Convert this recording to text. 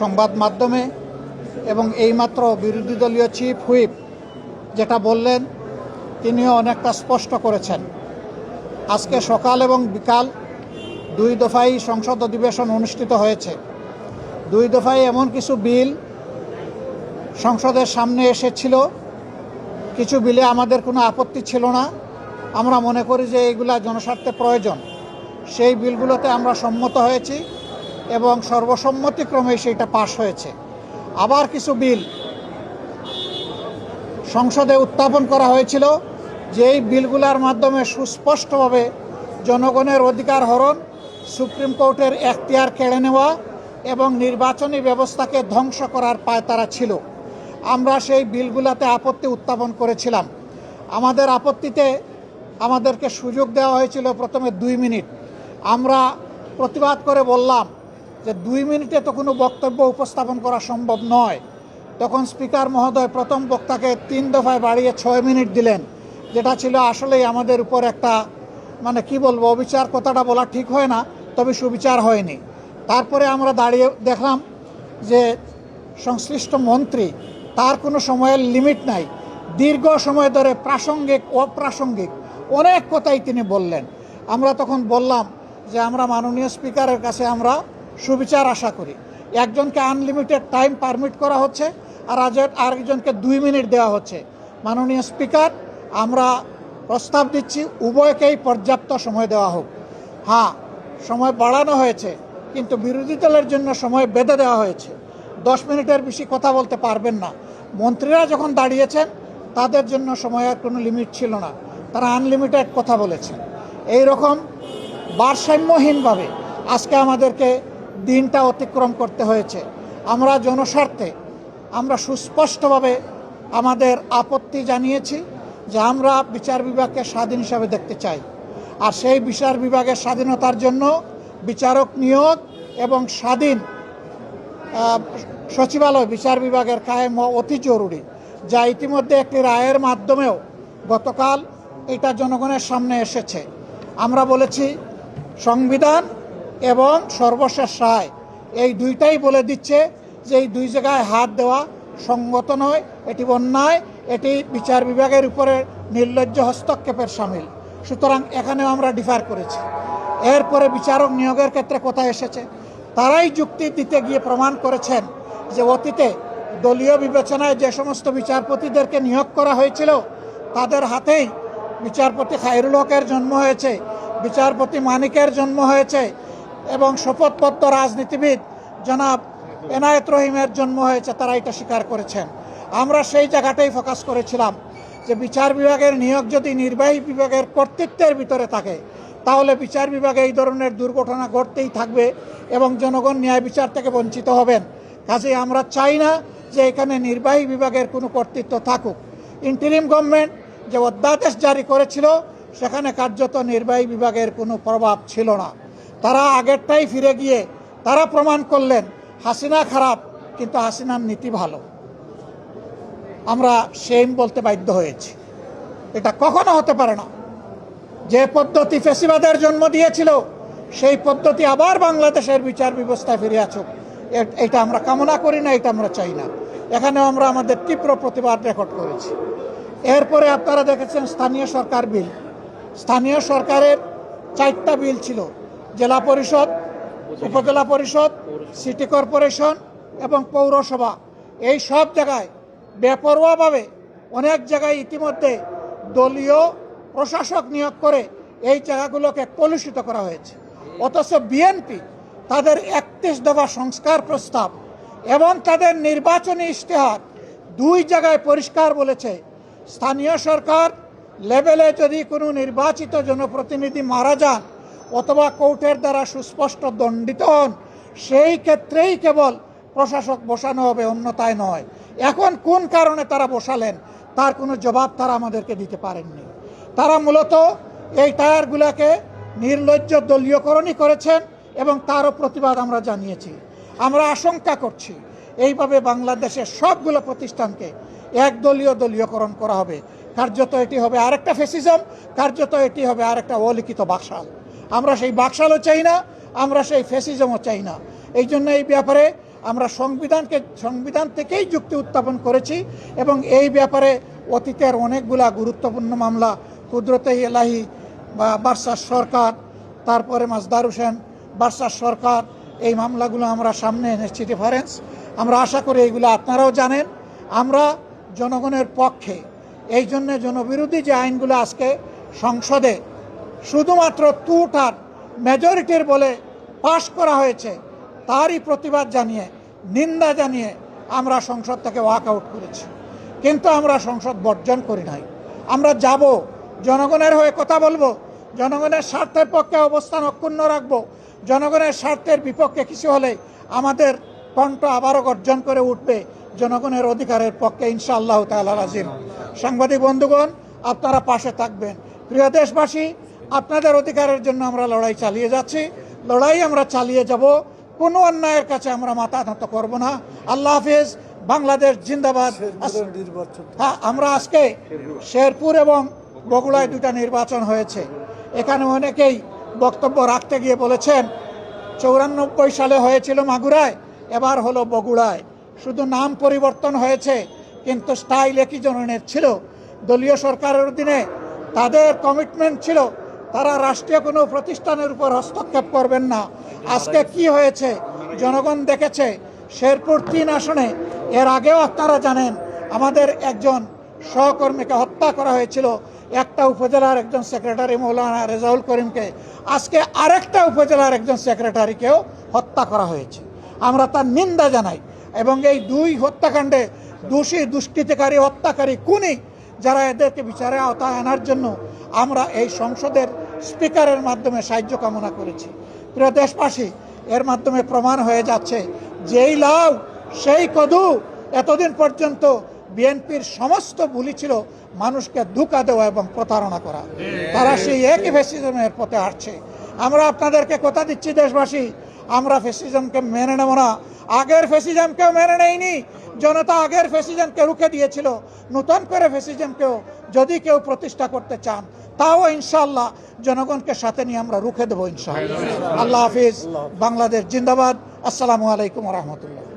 সংবাদ মাধ্যমে এবং এইমাত্র বিরোধী দলীয় চিফ হুইপ যেটা বললেন তিনিও অনেকটা স্পষ্ট করেছেন। আজকে সকাল এবং বিকাল দুই দফায় সংসদ অধিবেশন অনুষ্ঠিত হয়েছে। দুই দফায় এমন কিছু বিল সংসদের সামনে এসেছিল, কিছু বিলে আমাদের কোনো আপত্তি ছিল না। আমরা মনে করি যে এইগুলা জনস্বার্থে প্রয়োজন। সেই বিলগুলোতে আমরা সম্মত হয়েছি এবং সর্বসম্মতিক্রমে সেইটা পাশ হয়েছে। আবার কিছু বিল সংসদে উত্থাপন করা হয়েছিল, যে এই বিলগুলোর মাধ্যমে সুস্পষ্টভাবে জনগণের অধিকার হরণ, সুপ্রিম কোর্টের এখতিয়ার কেড়ে নেওয়া এবং নির্বাচনী ব্যবস্থাকে ধ্বংস করার পায়তারা ছিল। আমরা সেই বিলগুলোতে আপত্তি উত্থাপন করেছিলাম। আমাদের আপত্তিতে আমাদেরকে সুযোগ দেওয়া হয়েছিল প্রথমে 2 মিনিট। আমরা প্রতিবাদ করে বললাম যে 2 মিনিটে তো কোনো বক্তব্য উপস্থাপন করা সম্ভব নয়। তখন স্পিকার মহোদয় প্রথম বক্তাকে 3 দফায় বাড়িয়ে 6 মিনিট দিলেন, যেটা ছিল আসলেই আমাদের উপর একটা কি বলবো, অবিচার কথাটা বলা ঠিক হয় না, তবে সুবিচার হয়নি। তারপরে আমরা দাঁড়িয়ে দেখলাম যে সংশ্লিষ্ট মন্ত্রী, তার কোনো সময়ের লিমিট নাই, দীর্ঘ সময় ধরে প্রাসঙ্গিক অপ্রাসঙ্গিক অনেক কথাই তিনি বললেন। আমরা তখন বললাম যে আমরা মাননীয় স্পিকারের কাছে আমরা সুবিচার আশা করি। একজনকে আনলিমিটেড টাইম পারমিট করা হচ্ছে আর আরেকজনকে 2 মিনিট দেওয়া হচ্ছে। মাননীয় স্পিকার, আমরা প্রস্তাব দিচ্ছি উভয়কেই পর্যাপ্ত সময় দেওয়া হোক। হ্যাঁ, সময় বাড়ানো হয়েছে, কিন্তু বিরোধী দলের জন্য সময় বেঁধে দেওয়া হয়েছে। 10 মিনিটের বেশি কথা বলতে পারবেন না। মন্ত্রীরা যখন দাঁড়িয়েছেন তাদের জন্য সময়ের কোনো লিমিট ছিল না, তারা আনলিমিটেড কথা বলেছেন। এই রকম ভারসাম্যহীনভাবে আজকে আমাদেরকে দিনটা অতিক্রম করতে হয়েছে। আমরা জনস্বার্থে আমরা সুস্পষ্টভাবে আমাদের আপত্তি জানিয়েছি যে আমরা বিচার বিভাগকে স্বাধীন হিসাবে দেখতে চাই। আর সেই বিচার বিভাগের স্বাধীনতার জন্য বিচারক নিয়োগ এবং স্বাধীন সচিবালয় বিচার বিভাগের কায়েম অতি জরুরি, যা ইতিমধ্যে একটি রায়ের মাধ্যমেও গতকাল এটা জনগণের সামনে এসেছে। আমরা বলেছি সংবিধান এবং সর্বশেষ রায় এই দুইটাই বলে দিচ্ছে যে এই দুই জায়গায় হাত দেওয়া সঙ্গত নয়, এটি অন্যায়, এটি বিচার বিভাগের উপরে নির্লজ্জ হস্তক্ষেপের সামিল। সুতরাং এখানেও আমরা ডিফার করেছি। এরপরে বিচারক নিয়োগের ক্ষেত্রে কথা এসেছে, তারাই যুক্তি দিতে গিয়ে প্রমাণ করেছেন যে অতীতে দলীয় বিবেচনায় যে সমস্ত বিচারপতিদেরকে নিয়োগ করা হয়েছিল তাদের হাতেই বিচারপতি খায়রুল হকের জন্ম হয়েছে, বিচারপতি মানিকের জন্ম হয়েছে এবং শপথবদ্ধ রাজনীতিবিদ জনাব এনায়েত রহিমের জন্ম হয়েছে। তারা এটা স্বীকার করেছেন। আমরা সেই জায়গাটাই ফোকাস করেছিলাম যে বিচার বিভাগের নিয়োগ যদি নির্বাহী বিভাগের কর্তৃত্বের ভিতরে থাকে তাহলে বিচার বিভাগে এই ধরনের দুর্ঘটনা ঘটতেই থাকবে এবং জনগণ ন্যায় বিচার থেকে বঞ্চিত হবেন। কাজেই আমরা চাই না যে এখানে নির্বাহী বিভাগের কোনো কর্তৃত্ব থাকুক। ইন্টারিম গভর্নমেন্ট যে অধ্যাদেশ জারি করেছিল সেখানে কার্যত নির্বাহী বিভাগের কোনো প্রভাব ছিল না। তারা আগেরটাই ফিরে গিয়ে তারা প্রমাণ করলেন হাসিনা খারাপ কিন্তু হাসিনার নীতি ভালো। আমরা সেম বলতে বাধ্য হয়েছি। এটা কখনো হতে পারে না। যে পদ্ধতি ফ্যাসিবাদের জন্ম দিয়েছিল সেই পদ্ধতি আবার বাংলাদেশের বিচার ব্যবস্থায় ফিরে আসুক, এটা আমরা কামনা করি না, এটা আমরা চাই না। এখানেও আমরা আমাদের তীব্র প্রতিবাদ রেকর্ড করেছি। এরপরে আপনারা দেখেছেন স্থানীয় সরকার বিল। স্থানীয় সরকারের 4টা বিল ছিল, জেলা পরিষদ, উপজেলা পরিষদ, সিটি কর্পোরেশন এবং পৌরসভা। এই সব জায়গায় বেপরোয়াভাবে অনেক জায়গায় ইতিমধ্যে দলীয় প্রশাসক নিয়োগ করে এই জায়গাগুলোকে কলুষিত করা হয়েছে। অথচ বিএনপি তাদের 31 দফা সংস্কার প্রস্তাব এবং তাদের নির্বাচনী ইশতেহার 2 জায়গায় পরিষ্কার বলেছে স্থানীয় সরকার লেভেলে যদি কোনো নির্বাচিত জনপ্রতিনিধি মারা যান অথবা কোর্টের দ্বারা সুস্পষ্ট দণ্ডিত হন সেই ক্ষেত্রেই কেবল প্রশাসক বসানো হবে, অন্যথায় নয়। এখন কোন কারণে তারা বসালেন তার কোনো জবাব তারা আমাদেরকে দিতে পারেননি। তারা মূলত এই টায়ারগুলোকে নির্লজ্জ দলীয়করণই করেছেন এবং তারও প্রতিবাদ আমরা জানিয়েছি। আমরা আশঙ্কা করছি এইভাবে বাংলাদেশের সবগুলো প্রতিষ্ঠানকে দলীয়করণ করা হবে। কার্যত এটি হবে আরেকটা ফ্যাসিজম, কার্যত এটি হবে আরেকটা অলিখিত বাকশাল। আমরা সেই বাকশালও চাই না, আমরা সেই ফ্যাসিজমও চাই না। এই জন্য এই ব্যাপারে আমরা সংবিধান থেকেই যুক্তি উত্থাপন করেছি এবং এই ব্যাপারে অতীতের অনেকগুলা গুরুত্বপূর্ণ মামলা কুদরতে ইলাহি বা বার্সার সরকার, তারপরে মাজদার হোসেন বার্সার সরকার, এই মামলাগুলো আমরা সামনে এনেছি রেফারেন্স। আমরা আশা করি এইগুলো আপনারাও জানেন। আমরা জনগণের পক্ষে, এই জন্যে জনবিরোধী যে আইনগুলো আজকে সংসদে শুধুমাত্র টুটার মেজরিটির বলে পাশ করা হয়েছে, তারই প্রতিবাদ জানিয়ে, নিন্দা জানিয়ে আমরা সংসদ থেকে ওয়াক আউট করেছি। কিন্তু আমরা সংসদ বর্জন করি নাই। আমরা যাব, জনগণের হয়ে কথা বলবো, জনগণের স্বার্থের পক্ষে অবস্থান অক্ষুণ্ণ রাখবো। জনগণের স্বার্থের বিপক্ষে কিছু হলে আমাদের কণ্ঠ আবারও গর্জন করে উঠবে জনগণের অধিকারের পক্ষে ইনশাআল্লাহ তাআলা আজিম। সাংবাদিক বন্ধুগণ, আপনারা পাশে থাকবেন। প্রিয় দেশবাসী, আপনাদের অধিকারের জন্য আমরা লড়াই চালিয়ে যাচ্ছি, লড়াই আমরা চালিয়ে যাব। কোনো অন্যায়ের কাছে আমরা মাথা নত করব না। আল্লাহ হাফিজ। বাংলাদেশ জিন্দাবাদ। হ্যাঁ, আমরা আজকে শেরপুর এবং বগুড়ায় দুটা নির্বাচন হয়েছে। এখানে অনেকেই বক্তব্য রাখতে গিয়ে বলেছেন 94 সালে হয়েছিল মাগুরায়, এবার হলো বগুড়ায়। শুধু নাম পরিবর্তন হয়েছে, কিন্তু স্টাইল একই ধরনের ছিল। দলীয় সরকারের অধীনে তাদের কমিটমেন্ট ছিল তারা রাষ্ট্রীয় কোনো প্রতিষ্ঠানের উপর হস্তক্ষেপ করবেন না। আজকে কি হয়েছে জনগণ দেখেছে। শেরপুর 3 আসনে এর আগেও আপনারা জানেন আমাদের একজন সহকর্মীকে হত্যা করা হয়েছিল, একটা উপজেলার একজন সেক্রেটারি মৌলানা রেজাউল করিমকে। আজকে আরেকটা উপজেলার একজন সেক্রেটারিকেও হত্যা করা হয়েছে। আমরা তার নিন্দা জানাই এবং এই 2 হত্যাকাণ্ডে দোষী, দুষ্কৃতিকারী, হত্যাকারী, খুনি যারা, এদেরকে বিচারে আওতায় আনার জন্য আমরা এই সংসদের স্পিকারের মাধ্যমে সাহায্য কামনা করেছি। প্রিয় দেশবাসী, এর মাধ্যমে প্রমাণ হয়ে যাচ্ছে যেই লাউ সেই কদু। এতদিন পর্যন্ত বিএনপির সমস্ত বুলি ছিল মানুষকে ধোঁকা দেওয়া এবং প্রতারণা করা। তারা সেই একই ফ্যাসিজমের পথে হাঁটছে। আমরা আপনাদেরকে কথা দিচ্ছি দেশবাসী, আমরা ফ্যাসিজমকে মেনে নেব না। আগের ফ্যাসিজমকেও মেনে নেয়নি জনতা, আগের ফ্যাসিজমকে রুখে দিয়েছিল। নতুন করে ফ্যাসিজমকেও যদি কেউ প্রতিষ্ঠা করতে চান, তাও ইনশাআল্লাহ জনগণকে সাথে নিয়ে আমরা রুখে দেবো ইনশাআল্লাহ। আল্লাহ হাফিজ। বাংলাদেশ জিন্দাবাদ। আসসালামু আলাইকুম ওয়া রাহমাতুল্লাহ।